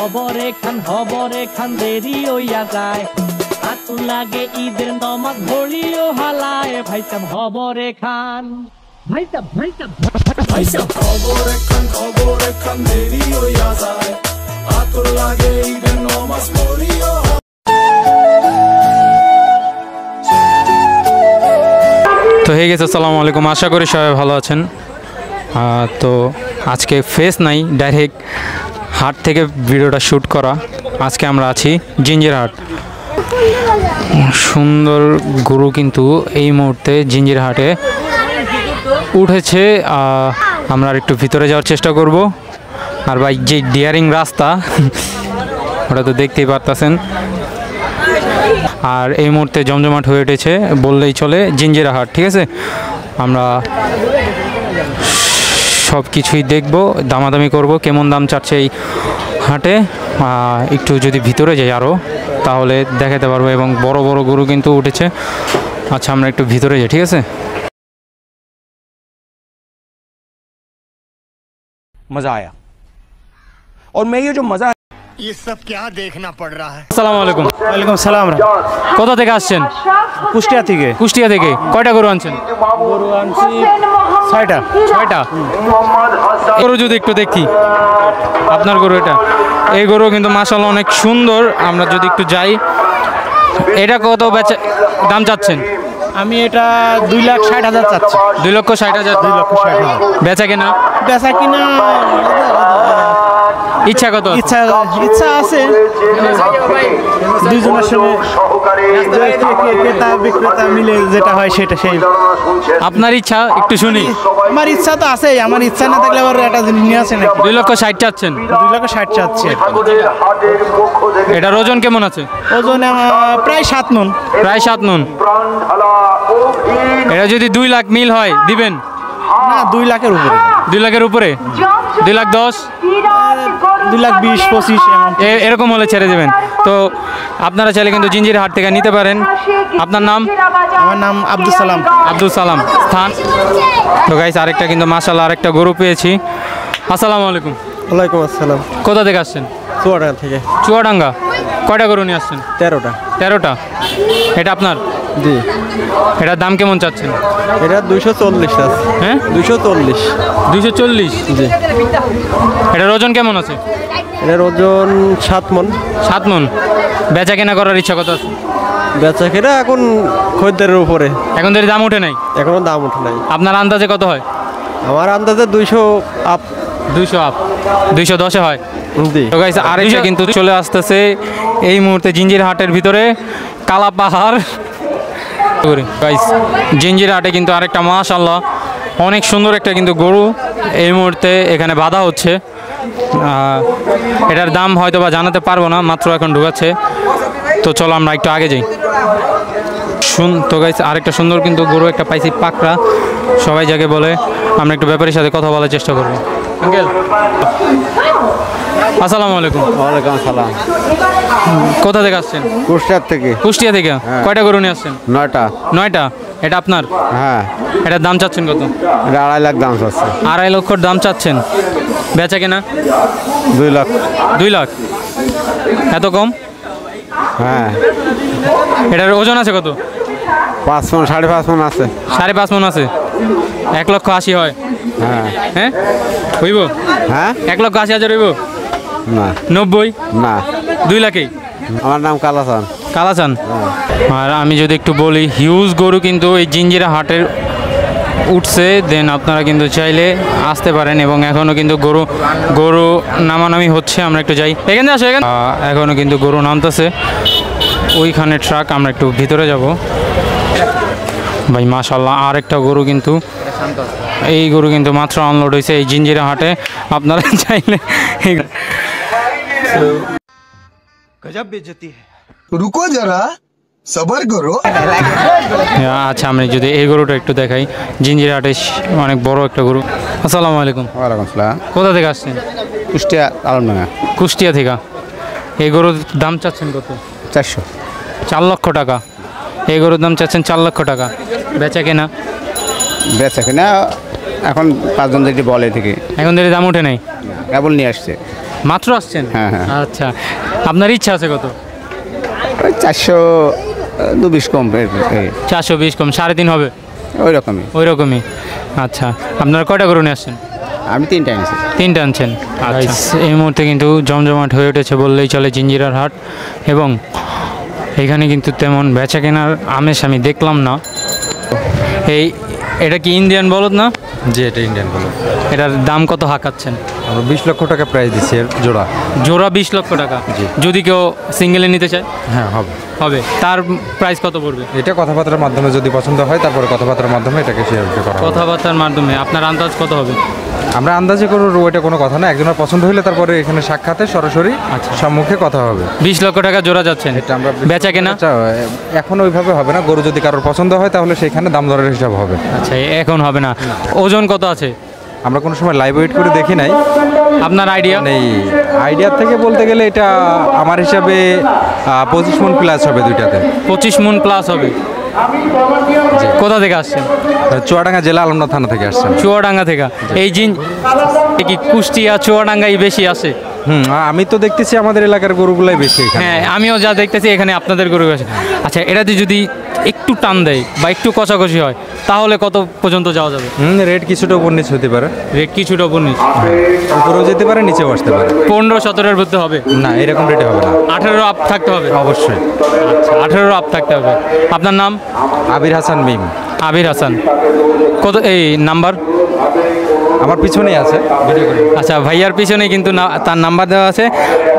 হবরে খান দেরি হইয়া যায় আতু লাগে ঈদের নমাজ ভরিও হালায় ভাই সাব হবরে খান ভাই সাব খবরে খান দেরি হইয়া যায় আতু লাগে ঈদের নমাজ ভরিও। তো হয়ে গেছে, আসসালামু আলাইকুম, আশা করি সবাই ভালো আছেন। তো আজকে ফেস নাই, ডাইরেক্ট হাট থেকে ভিডিওটা শ্যুট করা। আজকে আমরা আছি জিঞ্জির হাট। সুন্দর গরু কিন্তু এই মুহূর্তে জিঞ্জির হাটে উঠেছে। আমরা একটু ভিতরে যাওয়ার চেষ্টা করব। আর ভাই যে ডিয়ারিং রাস্তা ওটা তো দেখতেই পারতেছেন। আর এই মুহূর্তে জমজমাট হয়ে উঠেছে বললেই চলে জিঞ্জিরা হাট, ঠিক আছে। আমরা সব কিছুই দেখব, দামাদামি করব, কেমন দাম চাচ্ছে এই হাটে। একটু যদি ভিতরে যাই আরও তাহলে দেখাতে পারবো, এবং বড় বড় গরু কিন্তু উঠেছে। আচ্ছা, আমরা একটু ভিতরে যাই, ঠিক আছে। मजा आया और मैं ये जो मजा ये सब क्या देखना पड़ रहा है। আসসালামু আলাইকুম। ওয়ালাইকুম সালাম। কোথা থেকে আসছেন? কুষ্টিয়া থেকে। কুষ্টিয়া থেকে। কয়টা গরু আনছেন? গরু আনছি 6টা। গরু যদি একটু দেখি, আপনার গরু এটা, এই গরু কিন্তু মাশাআল্লাহ অনেক সুন্দর। আমরা যদি একটু যাই, এটা কত দাম চাচ্ছেন? আমি এটা 2,60,000 চাচ্ছি। 2,60,000। 2,60,000 বেচা কেনা? বেচা কিনা ইচ্ছা কত? ইচ্ছা আছে দুইজনের সঙ্গে ক্রেতা বিক্রেতা মিলে যেটা হয় সেটা। সেই আপনার ইচ্ছা একটু শুনি। আমার ইচ্ছা তো আছে, আমার ইচ্ছা না থাকলে আবার একটা জিনিস নিয়ে আছে নাকি। 2,60,000 চাচ্ছেন? 2,60,000 চাচ্ছি। এটার ওজন কেমন আছে? ওজন প্রায় 7 মণ। প্রায় 7 মণ। এটা যদি 2 লাখ মিল হয় দিবেন? না, 2 লাখের উপরে। 2 লাখের উপরে? 2,10,000, 2,20,25 এরকম হলে ছেড়ে দেবেন। তো আপনারা চাইলে কিন্তু জিঞ্জির হাট থেকে নিতে পারেন। আপনার নাম? আমার নাম আব্দুল সালাম। আব্দুল সালাম। স্থান? তো গাইস, আরেকটা কিন্তু মাশাআল্লাহ আরেকটা গরু পেয়েছি। আসসালামু আলাইকুম। ওয়ালাইকুম আসসালাম। কোথা থেকে আসছেন? চুয়াডাঙ্গা থেকে। চুয়াডাঙ্গা। কয়টা গরু নিয়ে আসছেন? 13টা। 13টা। এটা আপনার? জি। এটার দাম কেমন চাচ্ছেন? এটা 240 আছে। হ্যাঁ, 240। 240? জি। এটার ওজন কেমন আছে? এটার ওজন 7 মণ। 7 মণ। বেচা কেনা করার ইচ্ছা কত আছে? বেচা কেনা এখন খদ্দেরের উপরে। এখন ধরে দাম উঠে নাই? এখনো দাম ওঠে নাই। আপনার আন্দাজে কত হয়? আমার আন্দাজে 200 আপ। 200 আপ। 210-এ হয়? জি। তো গাইস, আরেকটা কিন্তু চলে আসতেছে এই মুহূর্তে জিঞ্জির হাটের ভিতরে, কালা পাহাড়। গাইস, জিঞ্জির হাটে কিন্তু আরেকটা মাশাআল্লাহ অনেক সুন্দর একটা কিন্তু গরু এই মুহূর্তে এখানে বাঁধা হচ্ছে। এটার দাম হয়তো বা জানাতে পারবো না, মাত্র এখন ঢুকাচ্ছে। তো চলো আমরা একটু আগে যাই। তো গাইস, আরেকটা সুন্দর কিন্তু গরু একটা পাইছি, পাকড়া সবাই যাকে বলে। আমরা একটু ব্যাপারীর সাথে কথা বলার চেষ্টা করবো। আঙ্কেল, আসসালামু আলাইকুম। ওয়ালাইকুম আসসালাম। কোথা থেকে আসছেন? কুষ্টিয়া থেকে। কুষ্টিয়া থেকে। কয়টা গরু নিয়ে আসছেন? 9টা। 9টা। এটা আপনার? হ্যাঁ। এটার দাম চাচ্ছেন কত? এটা 2.5 লাখ দাম চাচ্ছে। 2.5 লক্ষর দাম চাচ্ছেন। বেচা কেনা? 2 লাখ। 2 লাখ? এত কম? হ্যাঁ। এটার ওজন আছে কত? 5 মণ, 5.5 মণ আছে। 5.5 মণ আছে। 1,80,000 হয়? হ্যাঁ। হ্যাঁ, হইব? হ্যাঁ। 1,80,000 হইব? না। 90? না। 2 লাখেই? আমার নাম কালাচান। কালাচান। আর আমি যদি একটু বলি, হিউজ গরু কিন্তু এই জিঞ্জিরা হাটের উঠছে। দেন আপনারা কিন্তু চাইলে আসতে পারেন, এবং এখনও কিন্তু গরু নামানামি হচ্ছে। আমরা একটু যাই, এখানে আসো। এখনও কিন্তু গরু নামতেছে ওইখানে ট্রাক। আমরা একটু ভিতরে যাব। ভাই মাশাআল্লাহ আরেকটা গরু কিন্তু, এই গরু কিন্তু মাত্র আনলোড হয়েছে এই জিঞ্জিরা হাটে। আপনারা চাইলে गजब बेइज्जती है। रुको जरा सबर करो। আচ্ছা, আমি যদি এই গরুটা একটু দেখাই, জিঞ্জিরা হাটে অনেক বড় একটা গরু। আসসালামু আলাইকুম। ওয়ালাইকুম আসসালাম। কোথা থেকে আসছেন? কুষ্টিয়া আলমডাঙ্গা। কুষ্টিয়া থেকে। এই গরুর দাম চাচ্ছেন কত? 400। 4 লক্ষ টাকা। এই গরুর দাম চাচ্ছেন 4 লক্ষ টাকা। বেচা কেনা? বেচা কিনা এখন 5 জন যদি বলে থেকে এখন ধরে দাম উঠে নাই? কেবল নিয়ে আসছে। মাত্র আসছেন? হ্যাঁ, হ্যাঁ। আচ্ছা, আপনার ইচ্ছা আছে কত? ওই 420 কম 420 কম 3.5 হবে ওই রকমই। ওই রকমই। আচ্ছা, আপনারা কয়টা গরু নিয়ে আসছেন? আমি 3টা এনেছি। 3টা আনছেন। আচ্ছা, এই মুহূর্তে কিন্তু জমজমাট হয়ে উঠেছে বললেই চলে জিঞ্জিরার হাট, এবং এখানে কিন্তু তেমন বেচা কেনার আমেজ আমি দেখলাম না। এটা কি ইন্ডিয়ান বলদ না? জি, এটা ইন্ডিয়ান বলদ। এটার দাম কত হাঁকাচ্ছেন? আমরা 20 লক্ষ টাকা প্রাইস দিচ্ছি এর জোড়া। জোড়া 20 লক্ষ টাকা? জি। যদি কেউ সিঙ্গেলে নিতে চায়? হ্যাঁ, হবে। হবে। তার প্রাইস কত পড়বে? এটা কথাবার্তার মাধ্যমে যদি পছন্দ হয়, তারপরে কথাবার্তার মাধ্যমে এটাকে শেয়ার করা হবে। কথাবার্তার মাধ্যমে। আপনার আন্দাজ কত হবে? আমরা আন্দাজে কোনো ওইটা কোনো কথা না, একজনের পছন্দ হলে তারপরে এখানে সাক্ষাতে সরাসরি সম্মুখে কথা হবে। 20 লক্ষ টাকা জোড়া যাচ্ছেন? এটা আমরা বেচা কেনা এখন ওইভাবে হবে না, গরু যদি কারোর পছন্দ হয় তাহলে সেখানে দাম দরের হিসাব হবে। আচ্ছা, এখন হবে না। ওজন কত আছে? আমরা কোনো সময় লাইভ ওয়েট করে দেখি নাই। আপনার আইডিয়া নেই? আইডিয়ার থেকে বলতে গেলে এটা আমার হিসাবে 25 মণ প্লাস হবে দুইটাতে। 25 মণ প্লাস হবে। কোথা থেকে আসছেন? চুয়াডাঙ্গা জেলা আলমডাঙ্গা থানা থেকে আসছেন। চুয়াডাঙ্গা থেকে? এই কি কুষ্টিয়া চুয়াডাঙ্গাই বেশি আছে? আমি তো দেখতেছি আমাদের এলাকার গরুগুলাই বেশি এখানে। হ্যাঁ, আমিও যা দেখতেছি এখানে আপনাদের গরু আছে। আচ্ছা, এটাতে যদি একটু টান দেয় বা একটু কষাকষি হয় তাহলে কত পর্যন্ত যাওয়া যাবে? রেট কিছুটা উপর নিচে হতে পারে। রেট কিছুটা উপর নিচে? উপরেও যেতে পারে, নিচেও আসতে পারে। 15-17 মধ্যে হবে না, এরকম রেটে হবে না। 18 আপ থাকতে হবে? অবশ্যই। আচ্ছা, 18 আপ থাকতে হবে। আপনার নাম? আবির হাসান মিম। আবির হাসান। কত এই নাম্বার? আমার পিছনেই আছে। আচ্ছা, ভাইয়ার পিছনে কিন্তু তার নাম্বার দেওয়া আছে,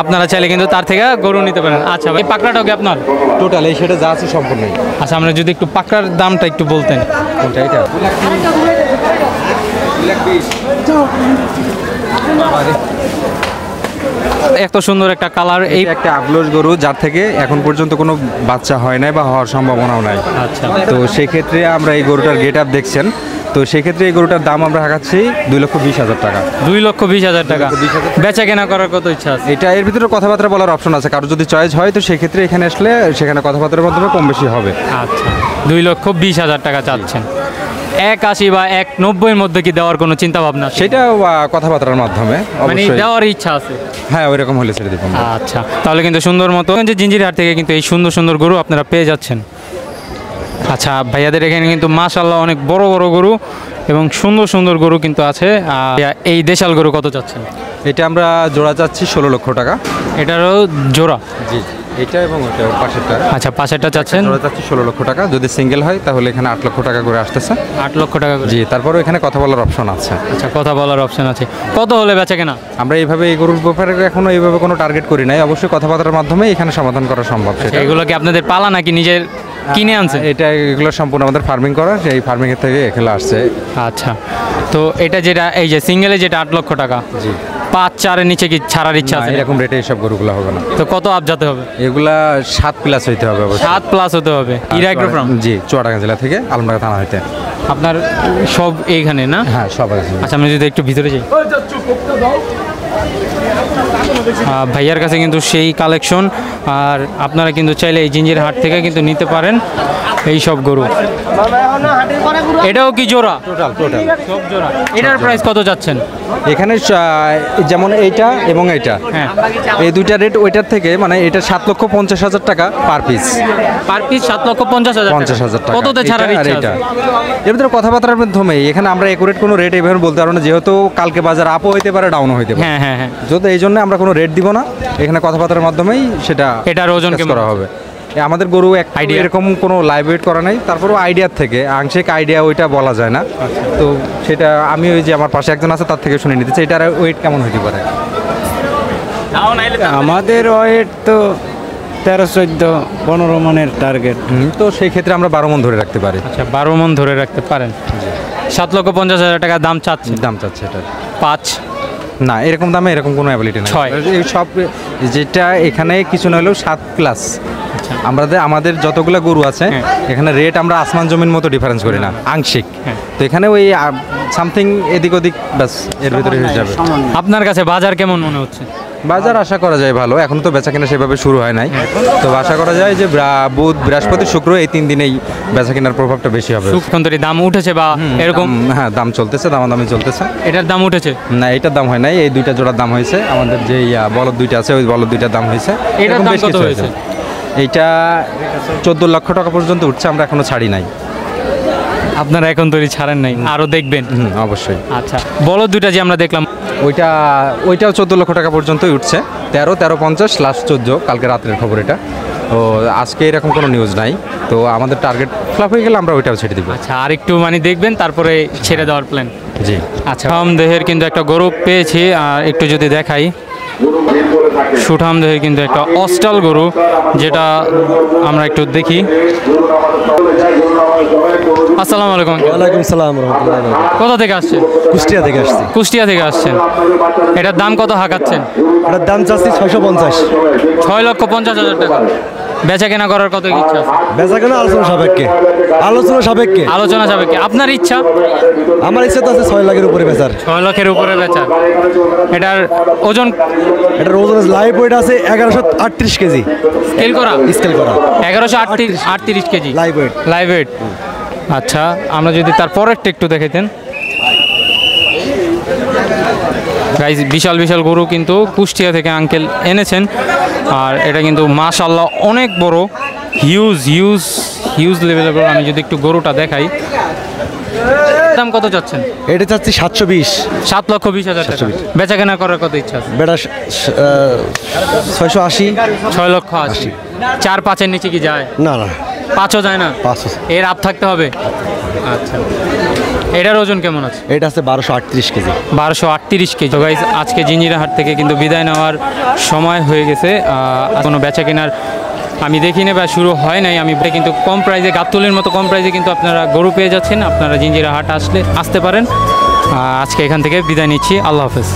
আপনারা চাইলে কিন্তু তার থেকে গরু নিতে পারেন। আচ্ছা, এই পাকড়াটাও কি আপনার? টোটাল এই সেটা যা আছে সম্পূর্ণই। আচ্ছা, আমরা যদি একটু পাকড়ার দামটা একটু বলতেন। কোনটা? এটা এত সুন্দর একটা কালার। এই একটা আগলস গরু, যার থেকে এখন পর্যন্ত কোনো বাচ্চা হয় নাই বা হওয়ার সম্ভাবনাও নাই। আচ্ছা, তো সেক্ষেত্রে আমরা এই গরুটার গেট আপ দেখছেন, তো সেক্ষেত্রে এই গরুটার দাম আমরা হাঁকাচ্ছি 2,20,000 টাকা। 2,20,000 টাকা। বেচা কেনা করার কত ইচ্ছা আছে? এটা এর ভিতরে কথাবার্তা বলার অপশন আছে, কারো যদি চয়েস হয় তো সেক্ষেত্রে এখানে আসলে সেখানে কথাবার্তার মাধ্যমে কম বেশি হবে। আচ্ছা, 2,20,000 টাকা চাচ্ছেন। 1,80 বা 1,90 মধ্যে কি দেওয়ার কোনো চিন্তা ভাবনা? সেটা কথাবার্তার মাধ্যমে মানে অবশ্যই দেওয়ার ইচ্ছা আছে? হ্যাঁ, ওইরকম হলে ছেড়ে দিব। আচ্ছা, তাহলে কিন্তু সুন্দর মতো যে জিঞ্জিরহাট থেকে কিন্তু এই সুন্দর সুন্দর গরু আপনারা পেয়ে যাচ্ছেন। আচ্ছা, ভাইয়াদের এখানে কিন্তু মাশাআল্লাহ অনেক বড় বড় গরু এবং সুন্দর সুন্দর গরু কিন্তু আছে। এই দেশাল গরু কত চাচ্ছেন? এটা আমরা জোড়া চাচ্ছি 16 লক্ষ টাকা। এটারও জোড়া? জি, এটা এবং ওটা পাশেরটা। আচ্ছা, পাশেরটা চাচ্ছেন? জোড়া চাচ্ছি 16 লক্ষ টাকা। যদি সিঙ্গেল হয় তাহলে এখানে 8 লক্ষ টাকা করে আসতেছে। 8 লক্ষ টাকা করে? জি, তারপরেও এখানে কথা বলার অপশন আছে। আচ্ছা, কথা বলার অপশন আছে। কত হলে বেচা কেনা? আমরা এইভাবে এই গরুর ব্যাপারে এখনো এইভাবে কোনো টার্গেট করি নাই, অবশ্যই কথাবার্তার মাধ্যমে এখানে সমাধান করা সম্ভব। সেটা এগুলো কি আপনাদের পালা নাকি নিজের কিনে আনছে? এটা এগুলো সম্পূর্ণ আমাদের ফার্মিং করা, সেই ফার্মিং এর থেকে এখানে আসছে। আচ্ছা, তো এটা যেটা এই যে সিঙ্গেলে যেটা 8 লক্ষ টাকা, জি, 5-4 এর নিচে কি ছাড়ার ইচ্ছা আছে? এরকম রেটে এইসব গরুগুলো হবে না। তো কত আপ যেতে হবে? এগুলা 7 প্লাস হইতে হবে অবশ্যই। 7 প্লাস হতে হবে। ইরাগ্রো ফার্ম? জি, চুয়াডাঙ্গা জেলা থেকে আলমডাঙ্গা থানা হইতে। আপনার সব এইখানে না? হ্যাঁ, সব আছে। আচ্ছা, আমি যদি একটু ভিতরে যাই। ভাইয়ার কাছে কিন্তু সেই কালেকশন, আর আপনারা কিন্তু চাইলে এই জিঞ্জির হাট থেকে কিন্তু নিতে পারেন এই সব গরু। এটাও কি জোড়া? টোটাল সব জোড়া। এটার প্রাইস কত যাচ্ছেন? এখানে যেমন এইটা এবং এইটা, হ্যাঁ, এই দুইটা রেট ওইটার থেকে, মানে এটা 7,50,000 টাকা পার পিস। পার পিস 7,50,000 টাকা। কততে ছাড়ার ইচ্ছা আছে? এর ভিতরে কথাবার্তার মাধ্যমে এখানে আমরা একুরেট কোনো রেট এভাবে বলতে পারবো না, যেহেতু কালকে বাজার আপও হইতে পারে, ডাউনও হইতে পারে। হ্যাঁ হ্যাঁ হ্যাঁ, যদি এই জন্য আমরা কোনো রেট দিব না, এখানে কথাবার্তার মাধ্যমেই সেটা এটার ওজন কেমন করা হবে। আমাদের গরু আইডিয়া এরকম কোনো লাইভ ওয়েট করা নাই, তারপরেও আইডিয়ার থেকে আংশিক আইডিয়া ওইটা বলা যায় না। তো সেটা আমি ওই যে আমার পাশে একজন আছে তার থেকে শুনে নিতে চাই, এটার ওয়েট কেমন হইতে পারে। আমাদের ওয়েট তো 13-14-15 মনের টার্গেট। তো সেই ক্ষেত্রে আমরা 12 মণ ধরে রাখতে পারি। আচ্ছা, 12 মণ ধরে রাখতে পারেন। 7,50,000 টাকা দাম চাচ্ছে? দাম চাচ্ছে এটা 5 না, এরকম দামে এরকম কোনো অ্যাবিলিটি নেই। 6 এই সব যেটা এখানে কিছু না হলেও 7 প্লাস। আমাদের যতগুলো গরু আছে এখানে রেট আমরা আসমান জমিন মতো ডিফারেন্স করি না, আংশিক। তো এখানে ওই সামথিং এদিক ওদিক ব্যাস এর ভিতরে হয়ে যাবে। আপনার কাছে বাজার কেমন মনে হচ্ছে? বাজার আশা করা যায় ভালো, এখন তো বেচা কেনা সেভাবে শুরু হয় নাই, তো আশা করা যায় যে বুধ বৃহস্পতি শুক্র এই 3 দিনেই বেচা কেনার প্রভাবটা বেশি হবে। সুন্দরী দাম উঠেছে বা এরকম? হ্যাঁ, দাম চলতেছে, দামাদামি চলতেছে। এটার দাম উঠেছে না, এটার দাম হয় নাই, এই 2টা জোড়ার দাম হয়েছে। আমাদের যে বলদ 2টা আছে ওই বলদ 2টার দাম হয়েছে। এটার দাম কত হয়েছে? এইটা 14 লক্ষ টাকা পর্যন্ত উঠছে, আমরা এখনো ছাড়ি নাই। আপনারা এখন তৈরি ছাড়েন নাই, আরো দেখবেন? অবশ্যই। আচ্ছা, বলদ 2টা যে আমরা দেখলাম ওইটাও 14 লক্ষ টাকা পর্যন্তই উঠছে, 13-13.50 লাস্ট 14 কালকে রাতের খবর এটা। তো আজকে এরকম কোনো নিউজ নাই, তো আমাদের টার্গেট ফ্লাপ হয়ে গেলে আমরা ওইটাও ছেড়ে দিব। আচ্ছা, আর একটু মানে দেখবেন তারপরে ছেড়ে দেওয়ার প্ল্যান? জি। আচ্ছা, সুঠাম দেহের কিন্তু একটা গরু পেয়েছি, আর একটু যদি দেখাই, সুঠাম দেহের কিন্তু একটা অস্টাল গরু, যেটা আমরা একটু দেখি। আসসালামু আলাইকুম। ওয়ালাইকুম সালাম রহমতুল্লাহ। কোথা থেকে আসছেন? কুষ্টিয়া থেকে আসছি। কুষ্টিয়া থেকে আসছেন। এটার দাম কত হাঁকাচ্ছেন? এটার দাম চাচ্ছি 650। 6,50,000 টাকা। বেচা কেনা করার কত ইচ্ছা আছে? বেচা কেনা আলোচনা সাপেক্ষে। আলোচনা সাপেক্ষে। আপনার ইচ্ছা? আমার ইচ্ছা তো আছে 6 লাখের উপরে বেচার। 6 লাখের উপরে বেচা। এটার ওজন? এটার ওজন লাইভ ওয়েট আছে 1138 কেজি। স্কেল করা? স্কেল করা 1138 KG live weight. Live weight. আচ্ছা, আমরা যদি তার পরেরটা একটু দেখাইতেন। গাইজ, বিশাল বিশাল গরু কিন্তু কুষ্টিয়া থেকে আঙ্কেল এনেছেন, আর এটা কিন্তু মাশাআল্লাহ অনেক বড়, হিউজ লেভেলের গরু। আমি যদি একটু গরুটা দেখাই, দাম কত চাচ্ছেন? এটা চাচ্ছি 720। 7,20,000 টাকা। বেচা কেনা করার কত ইচ্ছা আছে? বেটা 680। 6,80,000। 4-5-এর নিচে কি যায়? না না, 5ও যায় না? 5। এর আপ থাকতে হবে। আচ্ছা, এটার ওজন কেমন আছে? এটা আছে 1238 কেজি। 1238 কেজি। তো গাইজ, আজকে জিঞ্জিরা হাট থেকে কিন্তু বিদায় নেওয়ার সময় হয়ে গেছে। কোনো বেচা কেনার আমি দেখিনি বা শুরু হয় নাই। আমি কিন্তু কম প্রাইসে, গাবতলির মতো কম প্রাইসে কিন্তু আপনারা গরু পেয়ে যাচ্ছেন। আপনারা জিঞ্জিরা হাট আসতে পারেন। আজকে এখান থেকে বিদায় নিচ্ছি। আল্লাহ হাফেজ।